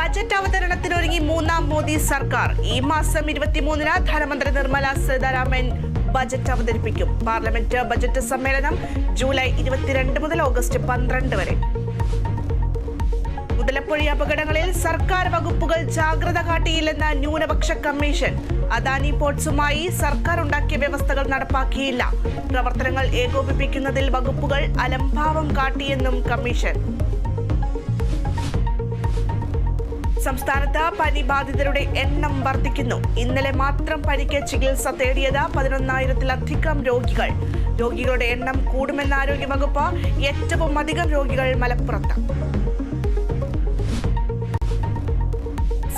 Budget അവതരണത്തിനൊരുങ്ങി മൂന്നാം മോദി സർക്കാർ. ഈ മാസം 23-ന് ധനമന്ത്രി നിർമ്മല സീതാരാമൻ ബജറ്റ് അവതരിപ്പിക്കും. പാർലമെന്റ് ബജറ്റ് സമ്മേളനം ജൂലൈ 22 മുതൽ ഓഗസ്റ്റ് 12 വരെ. മുതലപ്പൊഴി അപകടങ്ങളിൽ സർക്കാർ വകുപ്പുകൾ ജാഗ്രത കാട്ടിയില്ലെന്ന ന്യൂനപക്ഷ കമ്മീഷൻ. അദാനി പോർട്സുമായി സർക്കാർ ഉണ്ടാക്കിയ വ്യവസ്ഥകൾ നടപ്പാക്കിയില്ല. പ്രവർത്തനങ്ങൾ ഏകോപിപ്പിക്കുന്നതിൽ വകുപ്പുകൾ അലംഭാവം കാട്ടിയെന്നും കമ്മീഷൻ. സംസ്ഥാനത്ത് പനി ബാധിതരുടെ എണ്ണം വർദ്ധിക്കുന്നു. ഇന്നലെ മാത്രം പനിക്ക് ചികിത്സ തേടിയത് 11,000-ലധികം രോഗികൾ. രോഗികളുടെ എണ്ണം കൂടുമെന്ന ആരോഗ്യവകുപ്പ്. ഏറ്റവും അധികം രോഗികൾ മലപ്പുറത്ത്.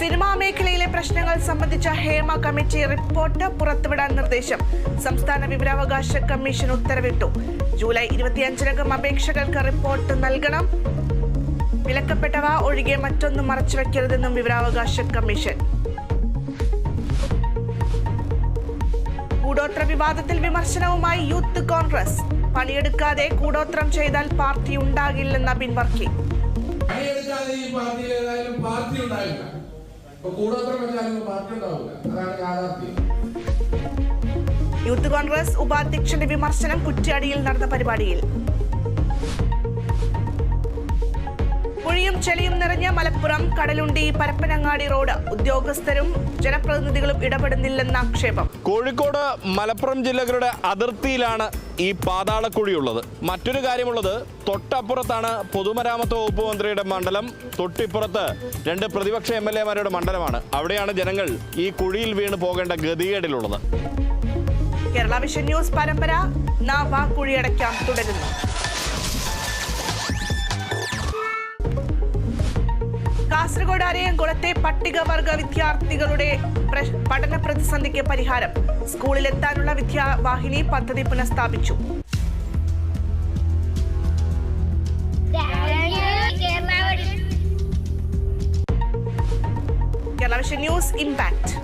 സിനിമാ മേഖലയിലെ പ്രശ്നങ്ങൾ സംബന്ധിച്ച ഹേമ കമ്മിറ്റി റിപ്പോർട്ട് പുറത്തുവിടാൻ നിർദ്ദേശം. സംസ്ഥാന വിവരാവകാശ കമ്മീഷൻ ഉത്തരവിട്ടു. ജൂലൈ 25-നകം അപേക്ഷകർക്ക് റിപ്പോർട്ട് നൽകണം. വിലക്കപ്പെട്ടവ ഒഴികെ മറ്റൊന്നും മറച്ചുവെക്കരുതെന്നും വിവരാവകാശ കമ്മീഷൻ. കൂടോത്ര വിവാദത്തിൽ വിമർശനവുമായി യൂത്ത് കോൺഗ്രസ്. പണിയെടുക്കാതെ കൂടോത്രം ചെയ്താൽ പാർട്ടി ഉണ്ടാകില്ലെന്ന ബിൻ വർക്കി. യൂത്ത് കോൺഗ്രസ് ഉപാധ്യക്ഷന്റെ വിമർശനം കുറ്റ്യാടിയിൽ നടന്ന പരിപാടിയിൽ. കുഴിയും ചെളിയും നിറഞ്ഞ മലപ്പുറം കടലുണ്ടി പരപ്പനങ്ങാടി റോഡ്. ഉദ്യോഗസ്ഥരും ജനപ്രതിനിധികളും ഇടപെടുന്നില്ലെന്ന ആക്ഷേപം. കോഴിക്കോട് മലപ്പുറം ജില്ലകളുടെ അതിർത്തിയിലാണ് ഈ പാതാളക്കുഴിയുള്ളത്. മറ്റൊരു കാര്യമുള്ളത്, തൊട്ടപ്പുറത്താണ് പൊതുമരാമത്ത് വകുപ്പ് മന്ത്രിയുടെ മണ്ഡലം. തൊട്ടിപ്പുറത്ത് 2 പ്രതിപക്ഷ MLA-മാരുടെ മണ്ഡലമാണ്. അവിടെയാണ് ജനങ്ങൾ ഈ കുഴിയിൽ വീണ് പോകേണ്ട ഗതികേടിലുള്ളത്. കേരള വിഷൻ ന്യൂസ് പരമ്പര നാവാ കുഴിയടയ്ക്കാം തുടരുന്നു. കാസർഗോഡ് അരയംകുളത്തെ പട്ടികവർഗ വിദ്യാർത്ഥികളുടെ പഠന പ്രതിസന്ധിക്ക് പരിഹാരം. സ്കൂളിലെത്താനുള്ള വിദ്യാവാഹിനി പദ്ധതി പുനഃസ്ഥാപിച്ചു. Kerala vision news impact.